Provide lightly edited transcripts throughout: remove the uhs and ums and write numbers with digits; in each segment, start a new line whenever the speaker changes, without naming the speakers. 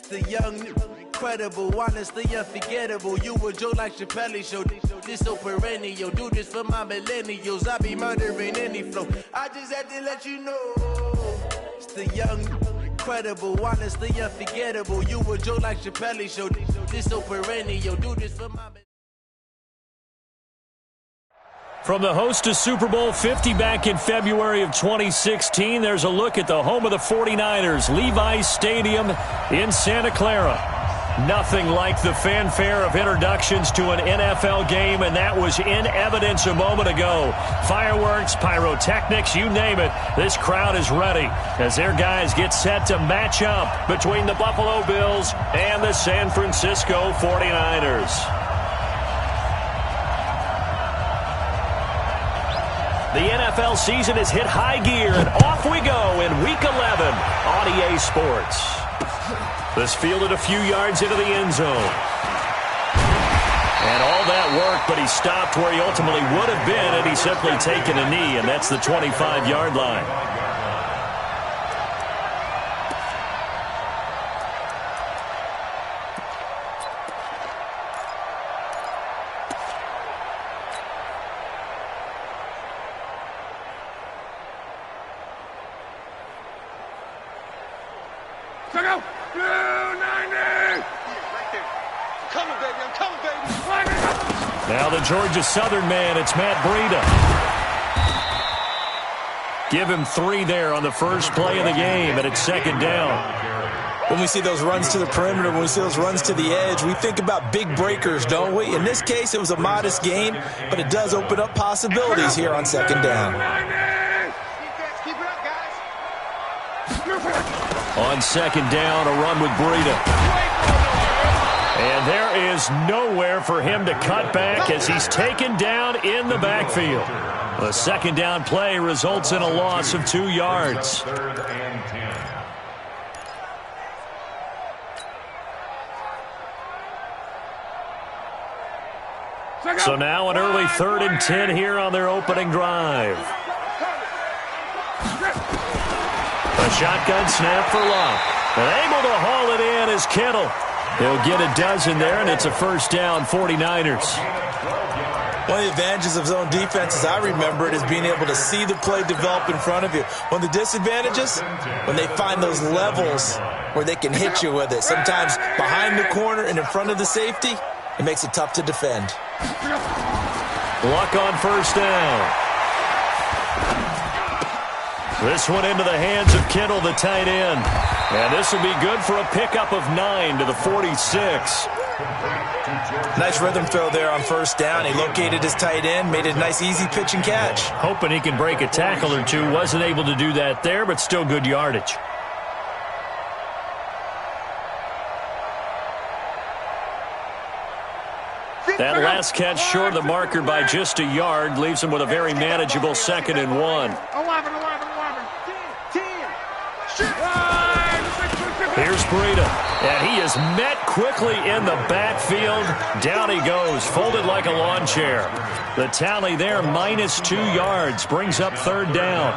The young, incredible, honestly unforgettable. You a joke like Chappelle Show. This so perennial. Do this for my millennials. I be murdering any flow. I just had to let you know. It's the young, incredible, honestly unforgettable. You a joke like Chappelle Show. This so perennial. Do this for my.
From the host of Super Bowl 50 back in February of 2016, there's a look at the home of the 49ers, Levi's Stadium in Santa Clara. Nothing like the fanfare of introductions to an NFL game, and that was in evidence a moment ago. Fireworks, pyrotechnics, you name it. This crowd is ready as their guys get set to match up between the Buffalo Bills and the San Francisco 49ers. The NFL season has hit high gear, and off we go in Week 11 on EA Sports. This fielded a few yards into the end zone. And all that work, but he stopped where he ultimately would have been had he simply taken a knee, and that's the 25-yard line. Now the Georgia Southern man, it's Matt Breida. Give him 3 there on the first play of the game, and it's second down.
When we see those runs to the perimeter, when we see those runs to the edge, we think about big breakers, don't we? In this case, it was a modest gain, but it does open up possibilities here on second down.
On second down, a run with Breida. And there is nowhere for him to cut back as he's taken down in the backfield. A second down play results in a loss of 2 yards. So now an early 3rd and 10 here on their opening drive. A shotgun snap for Love. And able to haul it in is Kittle. He'll get a dozen there, and it's a first down, 49ers.
One of the advantages of zone defense, as I remember it, is being able to see the play develop in front of you. One of the disadvantages, when they find those levels where they can hit you with it. Sometimes behind the corner and in front of the safety, it makes it tough to defend.
Luck on first down. This one into the hands of Kittle, the tight end. And this will be good for a pickup of 9 to the 46.
Nice rhythm throw there on first down. He located his tight end, made it a nice easy pitch and catch.
Hoping he can break a tackle or two. Wasn't able to do that there, but still good yardage. That last catch short of the marker by just a yard leaves him with a very manageable 2nd and 1. Here's Breida, and he is met quickly in the backfield. Down he goes, folded like a lawn chair. The tally there, minus 2 yards, brings up 3rd down.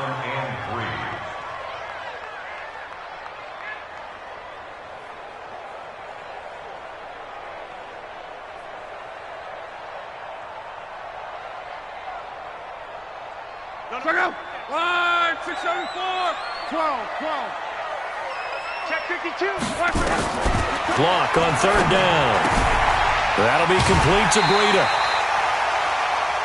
Line 674, 12. Check 52.
Block on 3rd down. That'll be complete to Breida.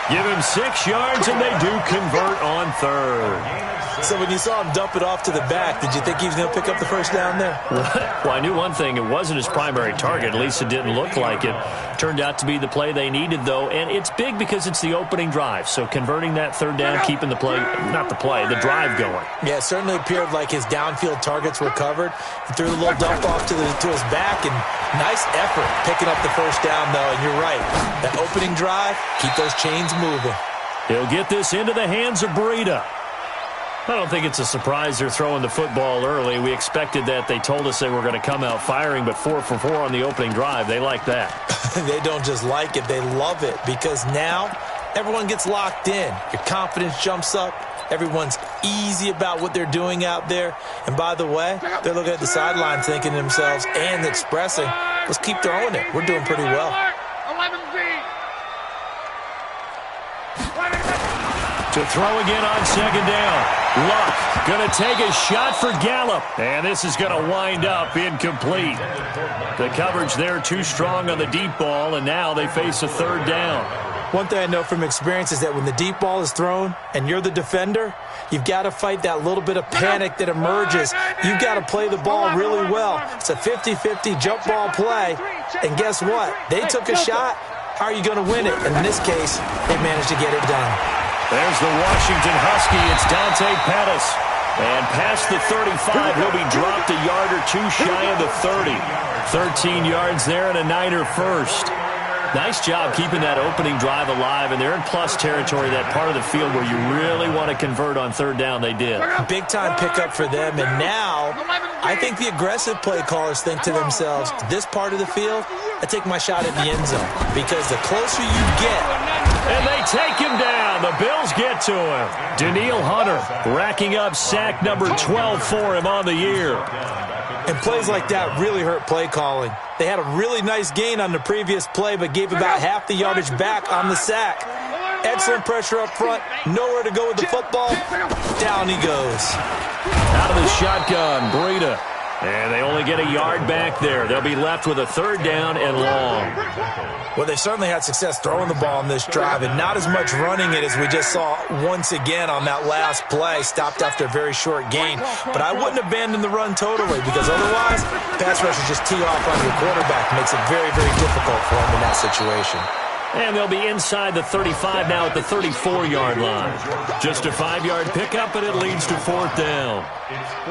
Give him 6 yards, and they do convert on 3rd.
So when you saw him dump it off to the back, did you think he was going to pick up the first down there?
Well, I knew one thing. It wasn't his primary target. At least it didn't look like it. Turned out to be the play they needed, though. And it's big because it's the opening drive. So converting that 3rd down, keeping the play, not the play, the drive going.
Yeah, it certainly appeared like his downfield targets were covered. He threw a little dump off to his back, and nice effort picking up the first down, though. And you're right. That opening drive, keep those chains moving.
He'll get this into the hands of Breida. I don't think it's a surprise they're throwing the football early. We expected that. They told us they were going to come out firing, but 4 for 4 on the opening drive. They like that.
They don't just like it. They love it because now everyone gets locked in. Your confidence jumps up. Everyone's easy about what they're doing out there. And by the way, they're looking at the sideline thinking to themselves and expressing, let's keep throwing it. We're doing pretty well.
11 feet.
To throw again on second down. Luck going to take a shot for Gallup. And this is going to wind up incomplete. The coverage there too strong on the deep ball, and now they face a third down.
One thing I know from experience is that when the deep ball is thrown and you're the defender, you've got to fight that little bit of panic that emerges. You've got to play the ball really well. It's a 50-50 jump ball play. And guess what? They took a shot. How are you going to win it? And in this case, they managed to get it done.
There's the Washington Husky. It's Dante Pettis. And past the 35, he'll be dropped a yard or two shy of the 30. 13 yards there and a Niner first. Nice job keeping that opening drive alive, and they're in plus territory, that part of the field where you really want to convert on third down. They did.
Big-time pickup for them, and now I think the aggressive play callers think to themselves, this part of the field, I take my shot at the end zone, because the closer you get.
And they take him down. The Bills get to him. Daniil Hunter racking up sack number 12 for him on the year.
And plays like that really hurt play calling. They had a really nice gain on the previous play, but gave about half the yardage back on the sack. Excellent pressure up front. Nowhere to go with the football. Down he goes.
Out of the shotgun, Breida. And they only get a yard back there. They'll be left with a third down and long.
Well, they certainly had success throwing the ball on this drive, and not as much running it as we just saw once again on that last play. Stopped after a very short gain. But I wouldn't abandon the run totally, because otherwise, pass rushers just tee off on your quarterback. Makes it very, very difficult for him in that situation.
And they'll be inside the 35 now at the 34-yard line. Just a 5-yard pickup, and it leads to fourth down.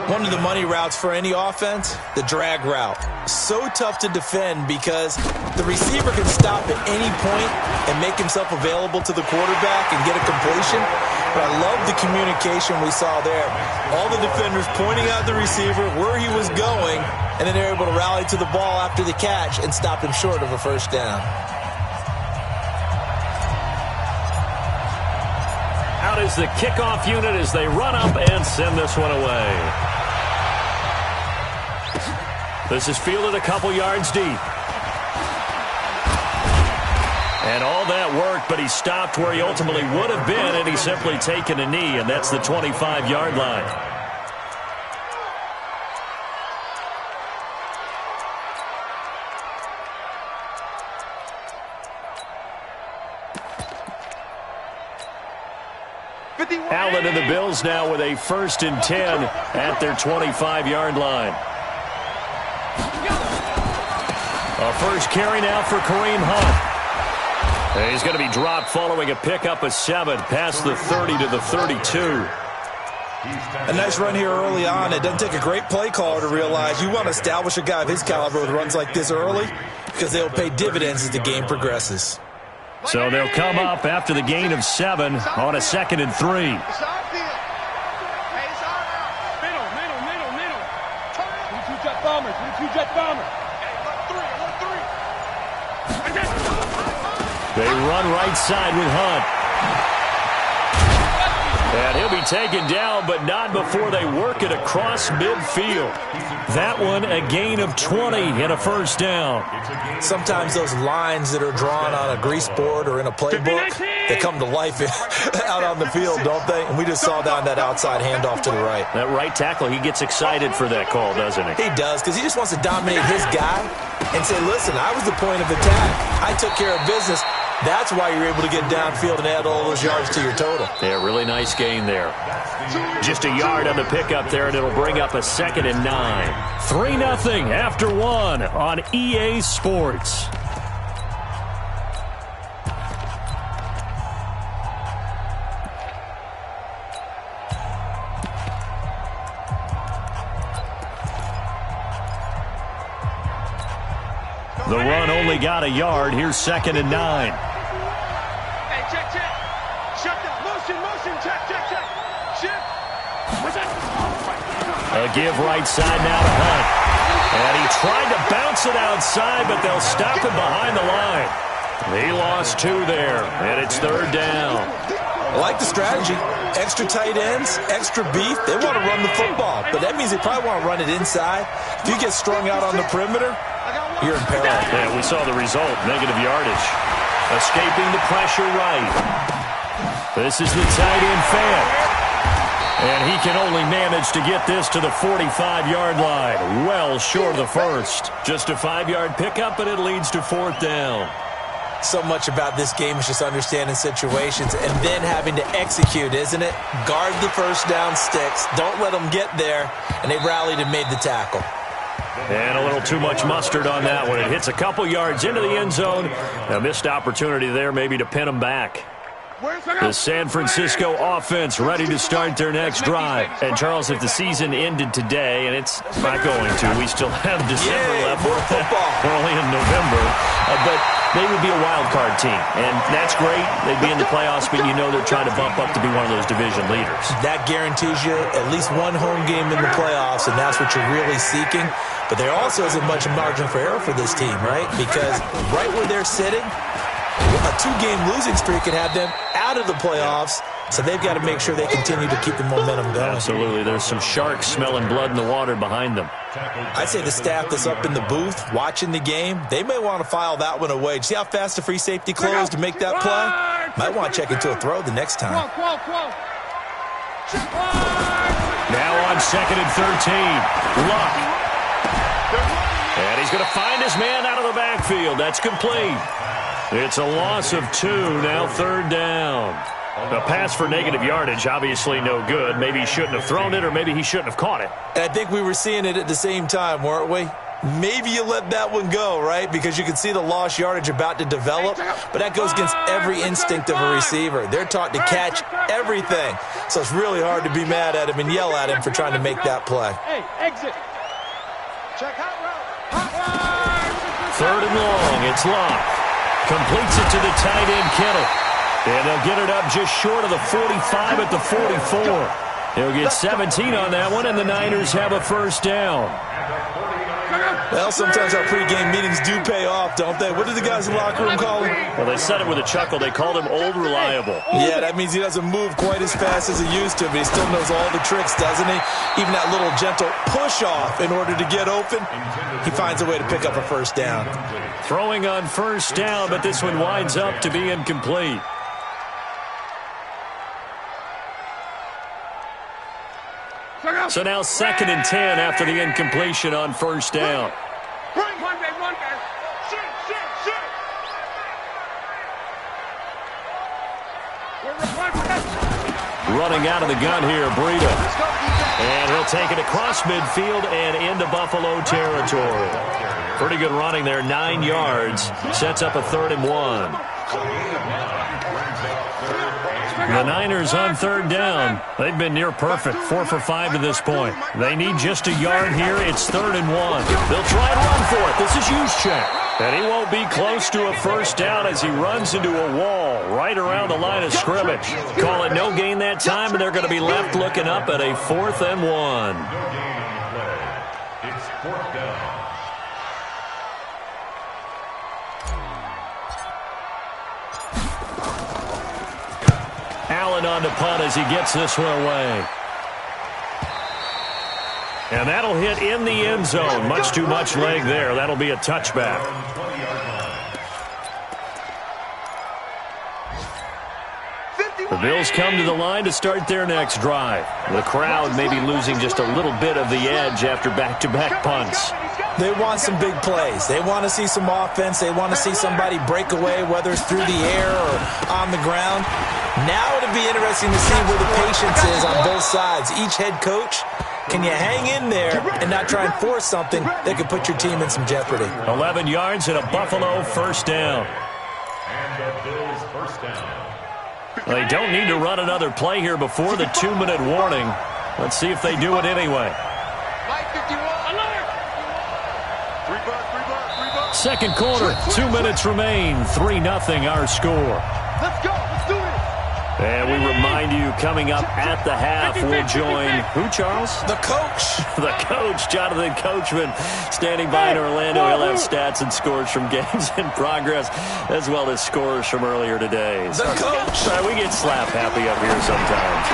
One of the money routes for any offense, the drag route. So tough to defend because the receiver can stop at any point and make himself available to the quarterback and get a completion. But I love the communication we saw there. All the defenders pointing out the receiver, where he was going, and then they're able to rally to the ball after the catch and stop him short of a first down.
Out is the kickoff unit as they run up and send this one away. This is fielded a couple yards deep. And all that worked, but he stopped where he ultimately would have been, and he's simply taken a knee, and that's the 25-yard line. Allen and the Bills now with a 1st and 10 at their 25-yard line. A first carry now for Kareem Hunt. And he's going to be dropped following a pickup of 7 past the 30 to the 32.
A nice run here early on. It doesn't take a great play caller to realize you want to establish a guy of his caliber with runs like this early because they'll pay dividends as the game progresses.
So they'll come up after the gain of 7 on a 2nd and 3.
Middle. 22 jet bombers. 22 jet bombers.
They run right side with Hunt. And he'll be taken down, but not before they work it across midfield. That one, a gain of 20 and a first down.
Sometimes those lines that are drawn on a grease board or in a playbook, they come to life out on the field, don't they? And we just saw down that outside handoff to the right.
That right tackle, he gets excited for that call, doesn't he?
He does, because he just wants to dominate his guy and say, listen, I was the point of attack. I took care of business. That's why you're able to get downfield and add all those yards to your total.
Yeah, really nice gain there. Just a yard on the pickup there, and it'll bring up a 2nd and 9. 3-0 after 1 on EA Sports. The run only got a yard. Here's 2nd and 9.
Hey, check. Shut down. Motion. Check. Shift.
A give right side now to Hunt. And he tried to bounce it outside, but they'll stop him behind the line. He lost 2 there, and it's 3rd down.
I like the strategy. Extra tight ends, extra beef. They want to run the football, but that means they probably want to run it inside. If you get strung out on the perimeter, you're in peril.
Yeah, we saw the result. Negative yardage. Escaping the pressure right. This is the tight end fan. And he can only manage to get this to the 45-yard line. Well short of the first. Just a 5-yard pickup, and it leads to 4th down.
So much about this game is just understanding situations and then having to execute, isn't it? Guard the first down sticks. Don't let them get there. And they rallied and made the tackle.
And a little too much mustard on that one. It hits a couple yards into the end zone. A missed opportunity there maybe to pin them back. The San Francisco offense ready to start their next drive. And, Charles, if the season ended today, and it's not going to, we still have December left.
More football.
We're only in November. But they would be a wild card team. And that's great. They'd be in the playoffs, but you know they're trying to bump up to be one of those division leaders.
That guarantees you at least one home game in the playoffs, and that's what you're really seeking. But there also isn't much margin for error for this team, right? Because right where they're sitting, a 2-game losing streak could have them out of the playoffs, so they've got to make sure they continue to keep the momentum going.
Absolutely. There's some sharks smelling blood in the water behind them.
I'd say the staff that's up in the booth watching the game, they may want to file that one away. See how fast the free safety closed to make that play? Might want to check into a throw the next time.
Now on 2nd and 13. Luck. And he's going to find his man out of the backfield. That's complete. It's a loss of 2, now 3rd down. A pass for negative yardage, obviously no good. Maybe he shouldn't have thrown it, or maybe he shouldn't have caught it.
And I think we were seeing it at the same time, weren't we? Maybe you let that one go, right? Because you can see the lost yardage about to develop, but that goes against every instinct of a receiver. They're taught to catch everything. So it's really hard to be mad at him and yell at him for trying to make that play.
Hey, exit. Check hot route.
3rd and long, it's Locke. Completes it to the tight end, Kittle. And they'll get it up just short of the 45 at the 44. He'll get 17 on that one, and the Niners have a 1st down.
Well, sometimes our pregame meetings do pay off, don't they? What did the guys in the locker room call him?
Well, they said it with a chuckle. They called him Old Reliable.
Yeah, that means he doesn't move quite as fast as he used to, but he still knows all the tricks, doesn't he? Even that little gentle push-off in order to get open, he finds a way to pick up a 1st down.
Throwing on 1st down, but this one winds up to be incomplete. So now 2nd and 10 after the incompletion on 1st down. Running out of the gun here, Breida. And he'll take it across midfield and into Buffalo territory. Pretty good running there, 9 yards. Sets up a 3rd and 1. The Niners on 3rd down. They've been near perfect, 4 for 5 to this point. They need just a yard here. It's 3rd and 1. They'll try and run for it. This is Juszczyk. And he won't be close to a 1st down as he runs into a wall right around the line of scrimmage. Call it no gain that time, and they're going to be left looking up at a 4th and 1.
It's 4th down.
Allen on the punt as he gets this one away. And that'll hit in the end zone. Much too much leg there. That'll be a touchback. The Bills come to the line to start their next drive. The crowd may be losing just a little bit of the edge after back-to-back punts.
They want some big plays. They want to see some offense. They want to see somebody break away, whether it's through the air or on the ground. Now it'll be interesting to see where the patience is on both sides. Each head coach, can you hang in there and not try and force something that could put your team in some jeopardy?
11 yards and a Buffalo 1st down.
And the Bills 1st down.
They don't need to run another play here before the 2-minute warning. Let's see if they do it anyway. Second quarter, 2 minutes remain. 3-0 our score.
Let's go. Let's do it.
And we remind you, coming up at the half, we'll join who, Charles?
The coach.
The coach, Jonathan Coachman, standing by in Orlando. He'll have stats and scores from games in progress, as well as scores from earlier today.
The coach.
We get slap happy up here sometimes.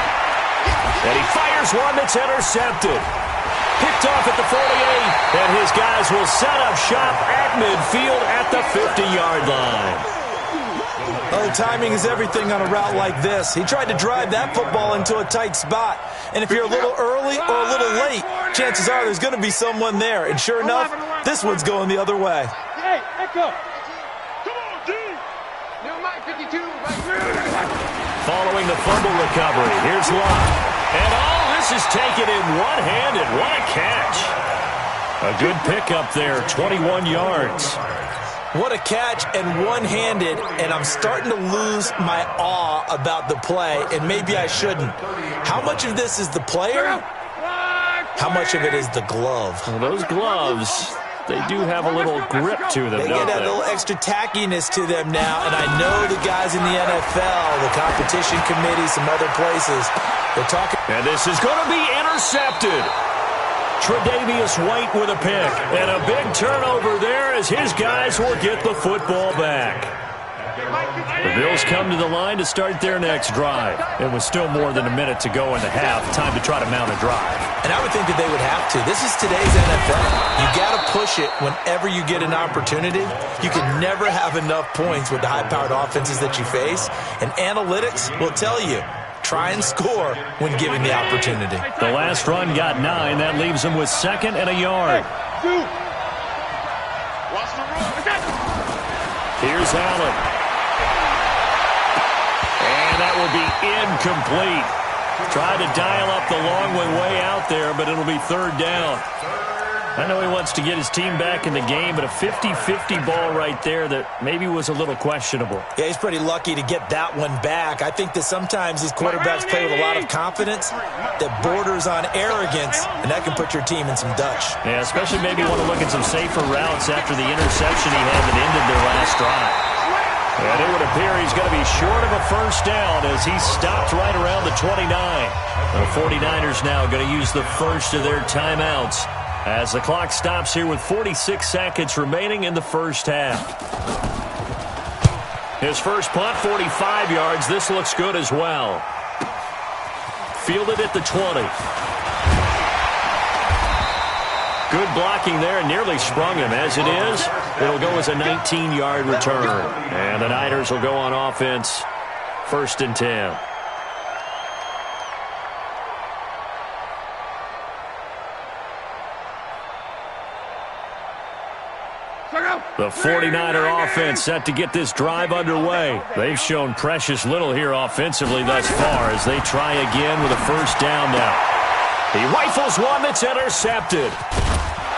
And he fires one that's intercepted. Picked off at the 48, and his guys will set up shop at midfield at the 50-yard line.
Oh, timing is everything on a route like this. He tried to drive that football into a tight spot. And if you're a little early or a little late, chances are there's going to be someone there. And sure enough, this one's going the other way.
Hey, echo. Come on, D. New Mike 52.
Following the fumble recovery, here's Love. And all this is taken in one-handed. What a catch. A good pickup there, 21 yards.
What a catch, and one-handed, and I'm starting to lose my awe about the play, and maybe I shouldn't. How much of this is the player? How much of it is the glove?
Well, those gloves, they do have a little grip to them,
They
don't
get a
they?
little extra tackiness to them now, and I know the guys in the NFL, the competition committee, some other places, they're talking.
And this is going to be intercepted. Tre'Davious White with a pick. And a big turnover there as his guys will get the football back. The Bills come to the line to start their next drive. It was still more than a minute to go in the half. Time to try to mount a drive.
And I would think that they would have to. This is today's NFL. You got to push it whenever you get an opportunity. You can never have enough points with the high-powered offenses that you face. And analytics will tell you, try and score when given the opportunity.
The last run got 9. That leaves them with 2nd and a yard. Here's Allen. And that will be incomplete. Tried to dial up the long way out there, but it'll be 3rd down. I know he wants to get his team back in the game, but a 50-50 ball right there that maybe was a little questionable.
Yeah, he's pretty lucky to get that one back. I think that sometimes these quarterbacks play with a lot of confidence that borders on arrogance, and that can put your team in some Dutch.
Yeah, especially maybe want to look at some safer routes after the interception he had that ended their last drive. And it would appear he's going to be short of a 1st down as he stopped right around the 29. The 49ers now going to use the first of their timeouts as the clock stops here with 46 seconds remaining in the first half. His first punt, 45 yards. This looks good as well. Fielded at the 20. Good blocking there, and nearly sprung him. As it is, it'll go as a 19-yard return. And the Niners will go on offense, 1st and 10. The 49er offense set to get this drive underway. They've shown precious little here offensively thus far as they try again with a 1st down now. He rifles one that's intercepted.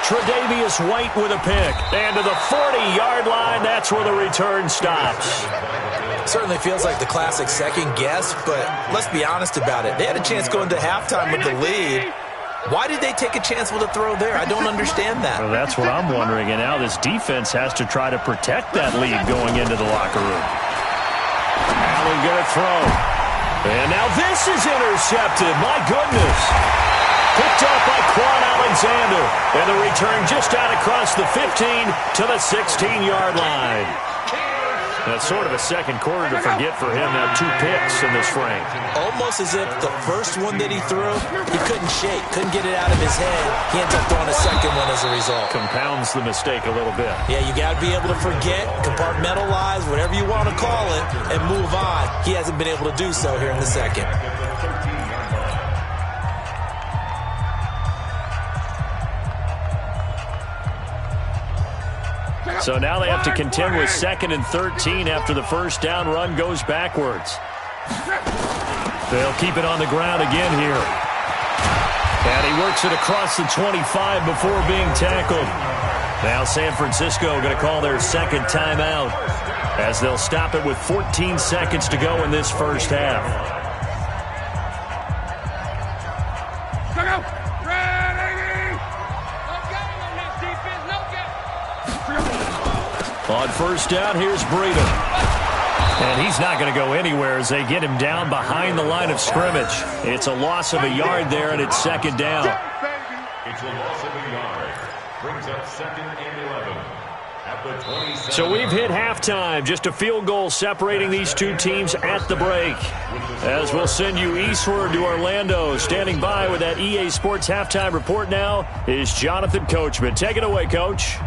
Tre'Davious White with a pick. And to the 40-yard line, that's where the return stops.
Certainly feels like the classic second guess, but let's be honest about it. They had a chance going to halftime with the lead. Why did they take a chance with a throw there? I don't understand that.
Well, that's what I'm wondering. And now this defense has to try to protect that lead going into the locker room. Allen going to throw. And now this is intercepted. My goodness. Picked up by Quan Alexander. And the return just out across the 15 to the 16-yard line. That's sort of a second quarter to forget for him. Now 2 picks in this frame.
Almost as if the first one that he threw, he couldn't shake, couldn't get it out of his head. He ends up throwing a second one as a result.
Compounds the mistake a little bit.
Yeah, you got to be able to forget, compartmentalize, whatever you want to call it, and move on. He hasn't been able to do so here in the second.
So now they have to contend with 2nd and 13 after the 1st down run goes backwards. They'll keep it on the ground again here. And he works it across the 25 before being tackled. Now San Francisco going to call their 2nd timeout as they'll stop it with 14 seconds to go in this first half. On 1st down, here's Breida. And he's not going to go anywhere as they get him down behind the line of scrimmage. It's a loss of a yard there, and it's second down.
It's a loss of a yard. Brings up 2nd and 11 at the 27.
So we've hit halftime. Just a field goal separating these two teams at the break. As we'll send you eastward to Orlando. Standing by with that EA Sports halftime report now is Jonathan Coachman. Take it away, Coach.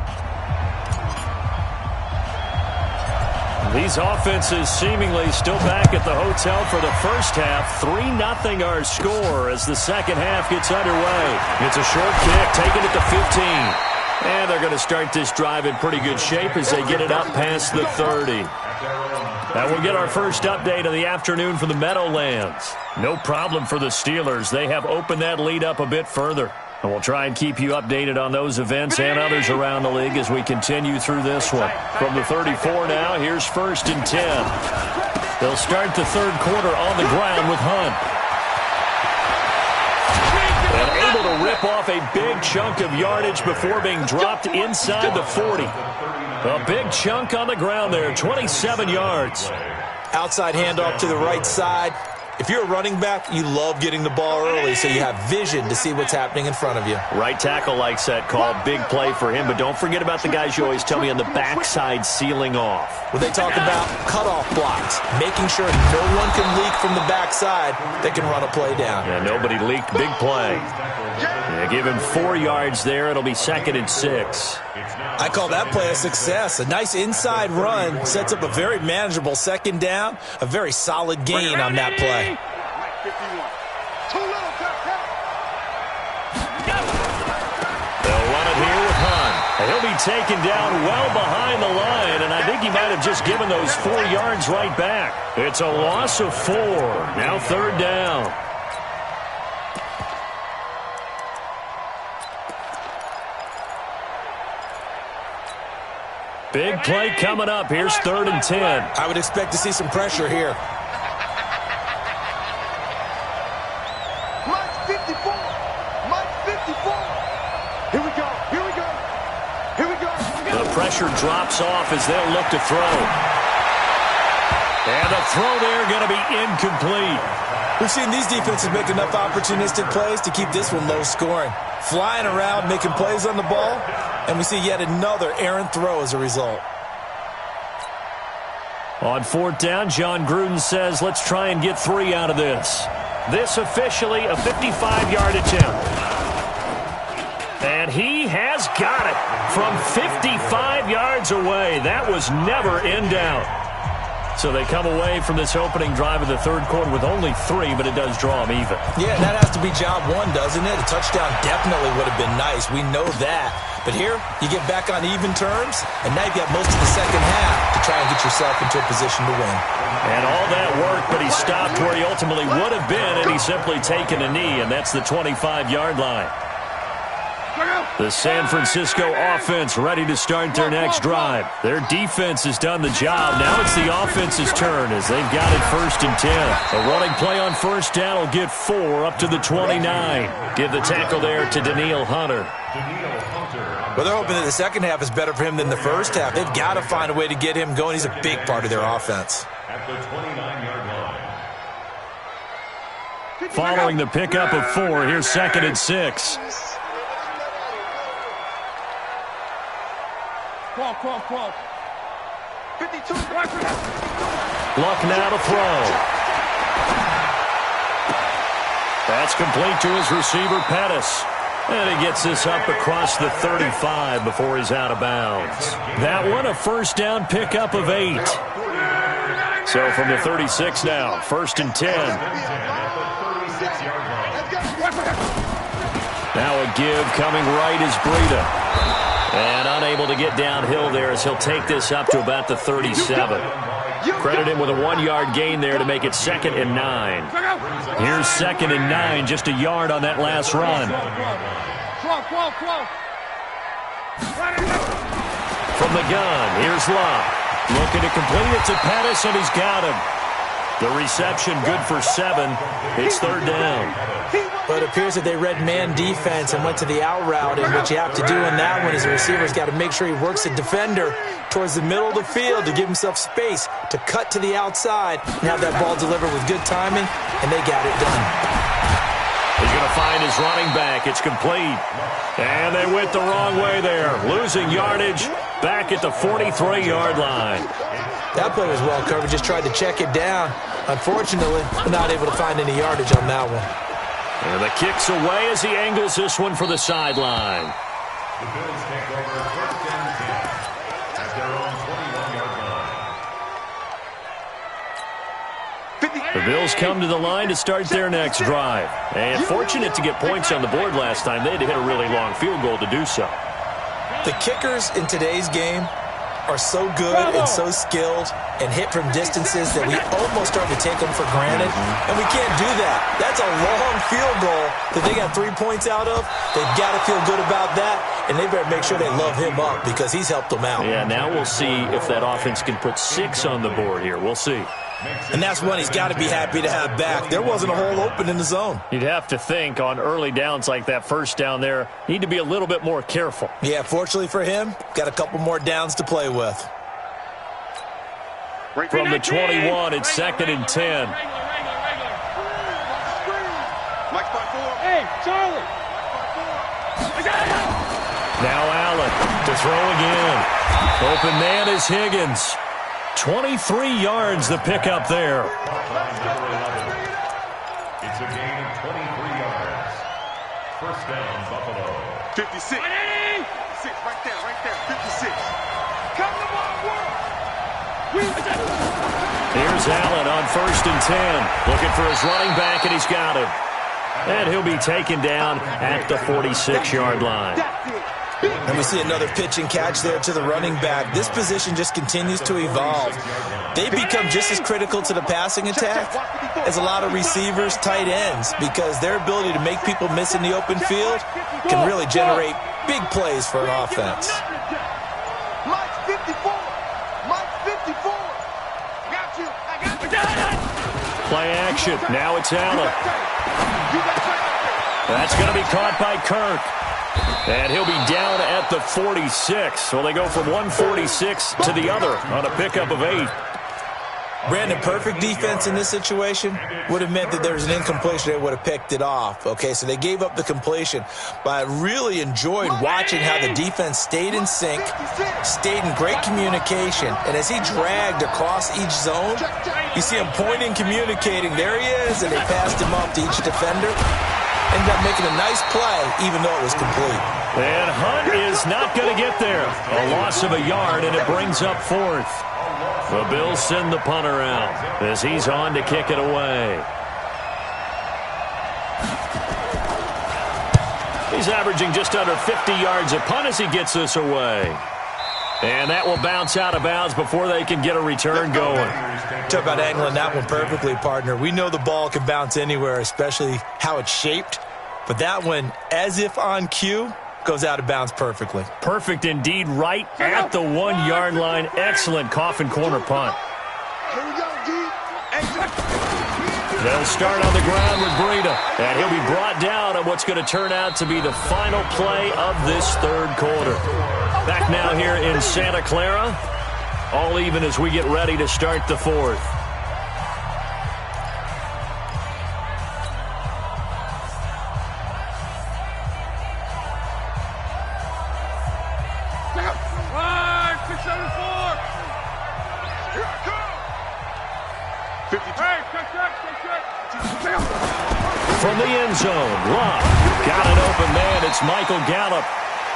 These offenses seemingly still back at the hotel for the first half. 3-0 our score as the second half gets underway. It's a short kick, taken at the 15. And they're going to start this drive in pretty good shape as they get it up past the 30. Now we'll get our first update of the afternoon from the Meadowlands. No problem for the Steelers. They have opened that lead up a bit further. And we'll try and keep you updated on those events and others around the league as we continue through this one. From the 34 now, here's 1st and 10. They'll start the third quarter on the ground with Hunt. And able to rip off a big chunk of yardage before being dropped inside the 40. A big chunk on the ground there, 27 yards.
Outside handoff to the right side. If you're a running back, you love getting the ball early so you have vision to see what's happening in front of you.
Right tackle likes that call. Big play for him, but don't forget about the guys you always tell me on the backside sealing off.
When they talk about cutoff blocks, making sure no one can leak from the backside, they can run a play down.
Yeah, nobody leaked. Big play. Yeah, give him 4 yards there. It'll be 2nd and 6.
I call that play a success. A nice inside run sets up a very manageable second down, a very solid gain on that play.
They'll run it here with Hunt. He'll be taken down well behind the line, and I think he might have just given those 4 yards right back. It's a loss of 4. Now 3rd down. Big play coming up. Here's 3rd and 10.
I would expect to see some pressure here.
Mike 54. Mike 54. Here we go. Here we go. Here we go.
The pressure drops off as they'll look to throw. And the throw there going to be incomplete.
We've seen these defenses make enough opportunistic plays to keep this one low scoring. Flying around, making plays on the ball, and we see yet another errant throw as a result.
On 4th down, John Gruden says, let's try and get 3 out of this. This officially a 55-yard attempt. And he has got it from 55 yards away. That was never in doubt. So they come away from this opening drive of the third quarter with only 3, but it does draw them even.
Yeah, that has to be job 1, doesn't it? A touchdown definitely would have been nice. We know that. But here, you get back on even terms, and now you've got most of the second half to try and get yourself into a position to win.
And all that work, but he stopped where he ultimately would have been, and he's simply taken a knee, and that's the 25-yard line. The San Francisco offense ready to start their next drive. Their defense has done the job. Now it's the offense's turn as they've got it 1st and 10. A running play on 1st down will get 4 up to the 29. Give the tackle there to Daniil Hunter.
Well, they're hoping that the second half is better for him than the first half. They've got to find a way to get him going. He's a big part of their offense.
At the 29-yard line.
Following the pickup of 4, here's 2nd and 6.
Qual. 52.
Luck now to throw. That's complete to his receiver, Pettis. And he gets this up across the 35 before he's out of bounds. That one, a 1st down pickup of 8. So from the 36 now, 1st and 10. Now a give coming right is Breida. And unable to get downhill there as he'll take this up to about the 37. Credit him with a 1-yard gain there to make it 2nd and 9. Here's 2nd and 9, just a yard on that last run. From the gun, here's Luck. Looking to complete it to Pettis, and he's got him. The reception good for 7. It's 3rd down.
Well, it appears that they read man defense and went to the out route, and what you have to do in that one is the receiver's got to make sure he works the defender towards the middle of the field to give himself space to cut to the outside and have that ball delivered with good timing, and they got it done.
He's going to find his running back. It's complete. And they went the wrong way there, losing yardage back at the 43-yard line.
That play was well covered, just tried to check it down. Unfortunately, not able to find any yardage on that one.
And the kick's away as he angles this one for the sideline.
The Bills take over 1st and 10 at their own 21-yard line.
The Bills come to the line to start their next drive. And fortunate to get points on the board last time. They had to hit a really long field goal to do so.
The kickers in today's game are so good and so skilled and hit from distances that we almost start to take them for granted, and we can't do that. That's a long field goal that they got 3 points out of. They've got to feel good about that, and they better make sure they love him up because he's helped them out.
Yeah, now we'll see if that offense can put 6 on the board here. We'll see.
And that's one he's got to be happy to have back. There wasn't a hole open in the zone.
You'd have to think on early downs like that first down there, need to be a little bit more careful.
Yeah, fortunately for him, got a couple more downs to play with.
From the 21, it's 2nd and 10.
Hey, Charlie!
Now Allen to throw again. Open man is Higgins. 23 yards the pickup there.
It's a gain of 23 yards. 1st down, Buffalo.
56. 56, right there, 56. Come to my world.
Here's Allen on 1st and 10. Looking for his running back, and he's got him. And he'll be taken down at the 46-yard line.
And we see another pitch and catch there to the running back. This position just continues to evolve. They become just as critical to the passing attack as a lot of receivers, tight ends, because their ability to make people miss in the open field can really generate big plays for an offense.
Mike's 54. Mike's 54. Got you. I got you.
Play action. Now it's Allen. That's going to be caught by Kirk. And he'll be down at the 46. So they go from 146 to the other on a pickup of 8.
Brandon, perfect defense in this situation would have meant that there was an incompletion. They would have picked it off. Okay, so they gave up the completion. But I really enjoyed watching how the defense stayed in sync, stayed in great communication. And as he dragged across each zone, you see him pointing, communicating. There he is, and they passed him off to each defender. Ended up making a nice play, even though it was complete.
And Hunt is not going to get there. A loss of a yard, and it brings up 4th. The Bills send the punter out as he's on to kick it away. He's averaging just under 50 yards a punt as he gets this away. And that will bounce out of bounds before they can get a return going.
Talk about angling that one perfectly, partner. We know the ball can bounce anywhere, especially how it's shaped. But that one, as if on cue, goes out of bounds perfectly.
Perfect indeed, right at the 1-yard line. Excellent coffin corner punt.
Here we go, G.
They'll start on the ground with Breida. And he'll be brought down on what's going to turn out to be the final play of this 3rd quarter. Back now here in Santa Clara. All even as we get ready to start the 4th. From the end zone, Love got an open man. It's Michael Gallup.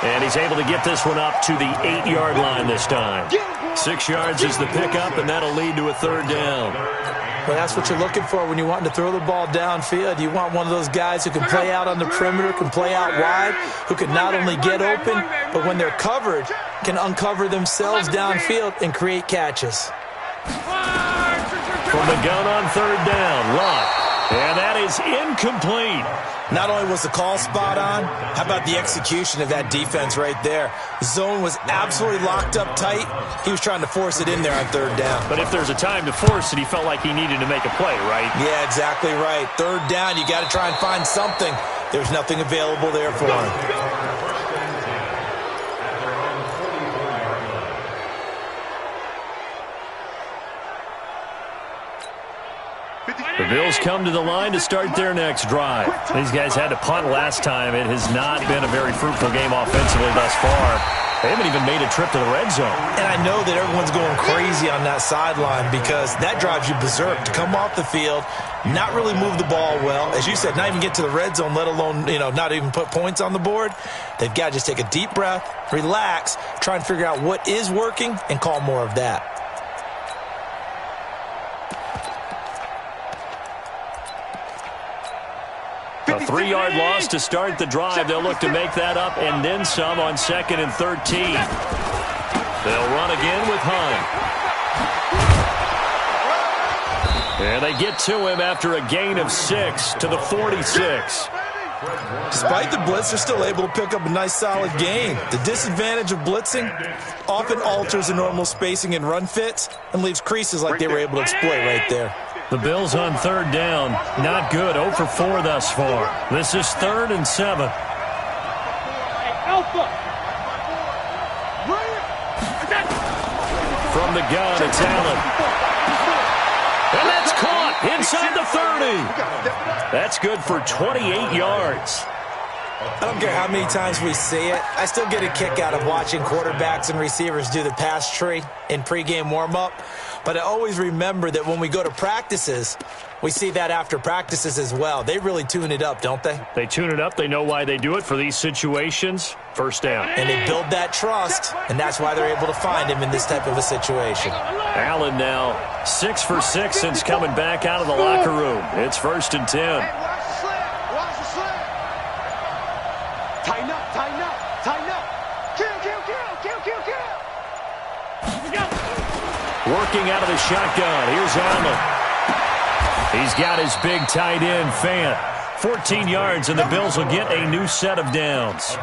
And he's able to get this one up to the 8-yard line this time. 6 yards is the pickup, and that'll lead to a 3rd down.
Well, that's what you're looking for when you want to throw the ball downfield. You want one of those guys who can play out on the perimeter, can play out wide, who can not only get open, but when they're covered, can uncover themselves downfield and create catches.
From the gun on 3rd down, Love. And that is incomplete.
Not only was the call spot on, how about the execution of that defense right there? The zone was absolutely locked up tight. He was trying to force it in there on third down.
But if there's a time to force it, he felt like he needed to make a play, right?
Yeah, exactly right. Third down, you got to try and find something. There's nothing available there for him.
The Bills come to the line to start their next drive. These guys had to punt last time. It has not been a very fruitful game offensively thus far. They haven't even made a trip to the red zone.
And I know that everyone's going crazy on that sideline because that drives you berserk to come off the field, not really move the ball well. As you said, not even get to the red zone, let alone, not even put points on the board. They've got to just take a deep breath, relax, try and figure out what is working and call more of that.
A 3-yard loss to start the drive. They'll look to make that up and then some on 2nd and 13. They'll run again with Hunt. And they get to him after a gain of 6 to the 46.
Despite the blitz, they're still able to pick up a nice solid gain. The disadvantage of blitzing often alters the normal spacing and run fits and leaves creases like they were able to exploit right there.
The Bills on third down. Not good. 0 for 4 thus far. This is 3rd and 7. From the gun, it's Allen. And that's caught inside the 30. That's good for 28 yards.
I don't care how many times we see it. I still get a kick out of watching quarterbacks and receivers do the pass tree in pregame warm-up. But I always remember that when we go to practices, we see that after practices as well. They really tune it up, don't they?
They tune it up. They know why they do it for these situations. First down.
And they build that trust, and that's why they're able to find him in this type of a situation.
Allen now 6 for 6 since coming back out of the locker room. It's 1st and 10.
Hey, watch the slip. Watch the slip. Tighten up, tighten up, tighten up. Kill, kill, kill, kill, kill, kill.
Working out of the shotgun. Here's Allen. He's got his big tight end, Fant. 14 yards, and the Bills will get a new set of downs.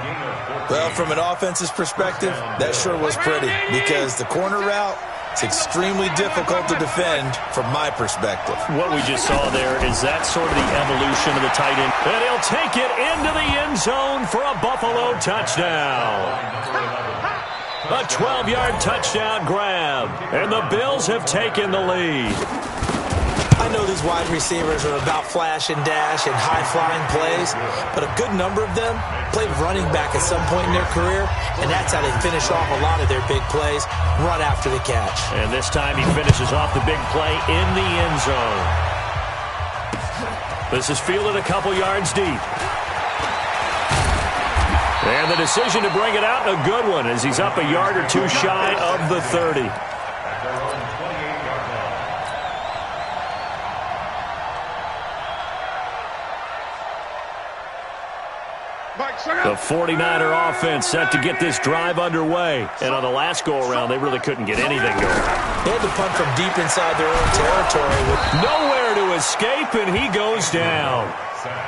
Well, from an offense's perspective, that sure was pretty because the corner route is extremely difficult to defend from my perspective.
What we just saw there is that sort of the evolution of the tight end. And he'll take it into the end zone for a Buffalo touchdown. A 12-yard touchdown grab, and the Bills have taken the lead.
I know these wide receivers are about flash and dash and high-flying plays, but a good number of them played running back at some point in their career, and that's how they finish off a lot of their big plays, run after the catch.
And this time he finishes off the big play in the end zone. This is fielded a couple yards deep. And the decision to bring it out, a good one, as he's up a yard or two shy of the 30. The 49er offense set to get this drive underway. And on the last go-around, they really couldn't get anything going.
They had to punt from deep inside their own territory.
Nowhere to escape, and he goes down.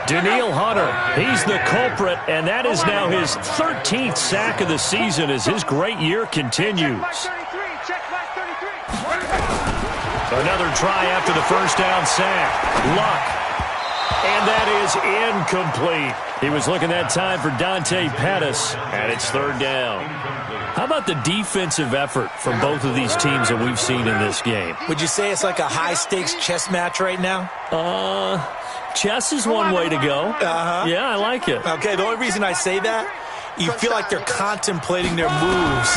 Danielle Hunter, he's the culprit, and that is now his 13th sack of the season as his great year continues. Another try after the first down sack. Luck. And that is incomplete. He was looking that time for Dante Pettis, and it's 3rd down. How about the defensive effort from both of these teams that we've seen in this game?
Would you say it's like a high-stakes chess match right now?
Chess is one way to go. Yeah, I like it.
Okay, the only reason I say that, you feel like they're contemplating their moves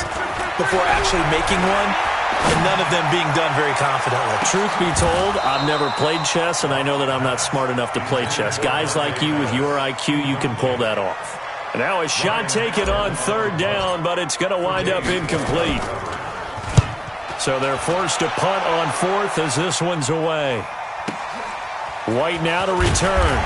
before actually making one, and none of them being done very confidently.
Truth be told, I've never played chess, and I know that I'm not smart enough to play chess. Guys like you with your IQ, you can pull that off. And now a shot taken on 3rd down, but it's going to wind up incomplete. So they're forced to punt on 4th as this one's away. White now to return.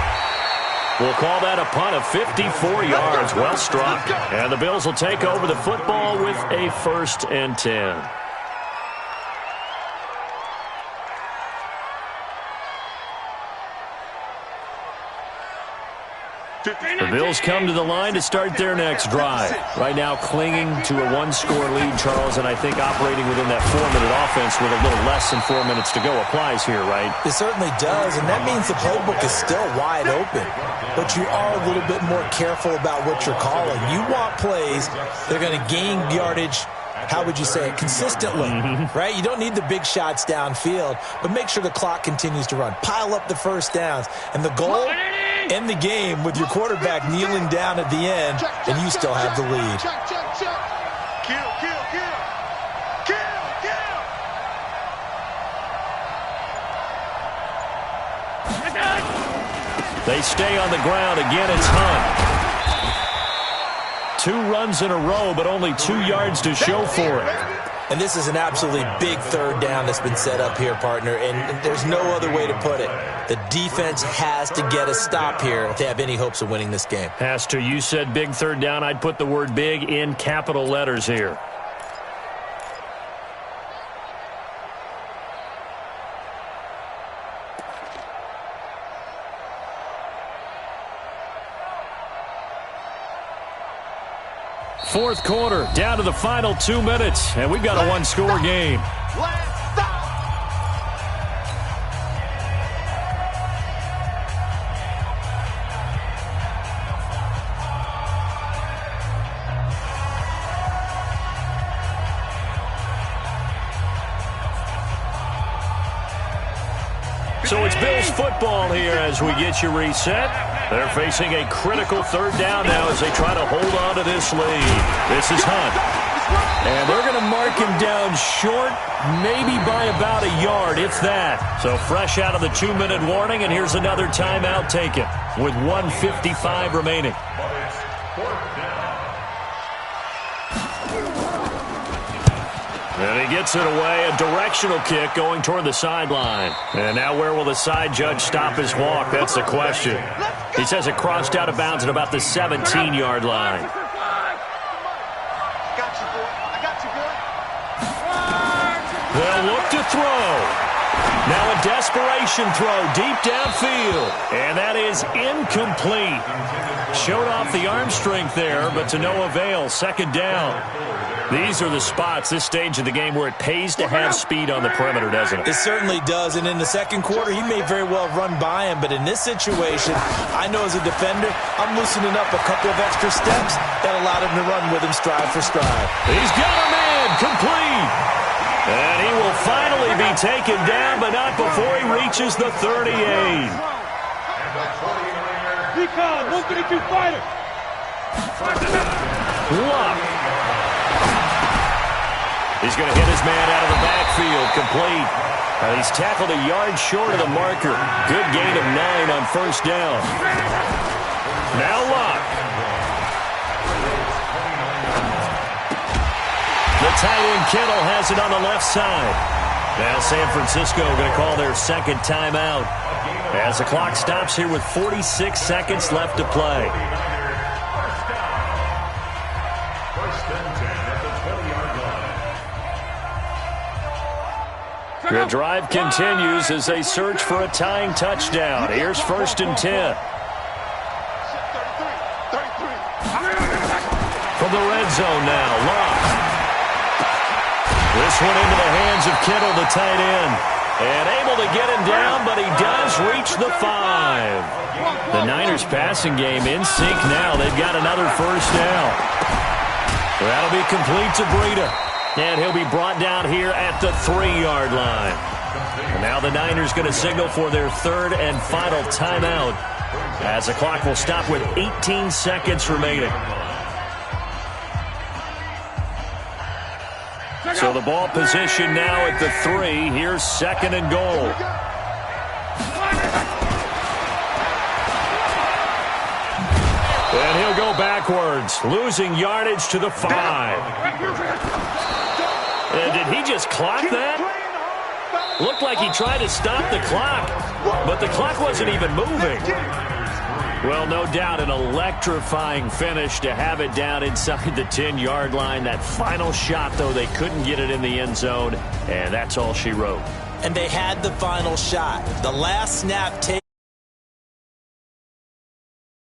We'll call that a punt of 54 yards. Well struck. And the Bills will take over the football with a 1st and 10. The Bills come to the line to start their next drive. Right now clinging to a one-score lead, Charles, and I think operating within that 4-minute offense with a little less than 4 minutes to go applies here, right?
It certainly does, and that means the playbook is still wide open. But you are a little bit more careful about what you're calling. You want plays that are going to gain yardage, how would you say it, consistently, right? You don't need the big shots downfield, but make sure the clock continues to run. Pile up the first downs. And the goal, end the game with your quarterback kneeling down at the end, and you still have the lead.
Kill, kill, kill. Kill, kill.
They stay on the ground. Again, it's Hunt. 2 runs in a row, but only 2 yards to show for it.
And this is an absolutely big third down that's been set up here, partner, and there's no other way to put it. The defense has to get a stop here if they have any hopes of winning this game.
Has to. You said big third down. I'd put the word big in capital letters here. Fourth quarter, down to the final 2 minutes, and we've got a one-score game. So it's Bills football here as we get you reset. They're facing a critical third down now as they try to hold on to this lead. This is Hunt. And they're going to mark him down short, maybe by about a yard, if that. So fresh out of the 2-minute warning, and here's another timeout taken with 1:55 remaining. And he gets it away, a directional kick going toward the sideline. And now where will the side judge stop his walk? That's the question. He says it crossed out of bounds at about the 17-yard line.
I got you, boy. I got you, boy.
They'll look to throw. Now a desperation throw deep downfield. And that is incomplete. Showed off the arm strength there, but to no avail. Second down. These are the spots, this stage of the game, where it pays to have speed on the perimeter, doesn't it?
It certainly does, and in the second quarter, he may very well run by him, but in this situation, I know as a defender, I'm loosening up a couple of extra steps that allowed him to run with him stride for stride.
He's got a man, complete. And he will finally be taken down, but not before he reaches the 38.
Recon, 132 fighter.
Luck. He's going to hit his man out of the backfield, complete. He's tackled a yard short of the marker. Good gain of 9 on first down. Now Luck. The tight end Kittle has it on the left side. Now San Francisco going to call their second timeout as the clock stops here with 46 seconds left to play. The drive continues as they search for a tying touchdown. Here's 1st and 10. From the red zone now, Luck. This one into the hands of Kittle, the tight end. And able to get him down, but he does reach the 5. The Niners passing game in sync now. They've got another first down. That'll be complete to Breida. And he'll be brought down here at the 3-yard line. And now the Niners going to signal for their third and final timeout as the clock will stop with 18 seconds remaining. So the ball position now at the 3. Here's 2nd and goal. And he'll go backwards, losing yardage to the 5. Did he just clock that? Looked like he tried to stop the clock, but the clock wasn't even moving. Well, no doubt an electrifying finish to have it down inside the 10-yard line. That final shot, though, they couldn't get it in the end zone, and that's all she wrote.
And they had the final shot. The last snap taken.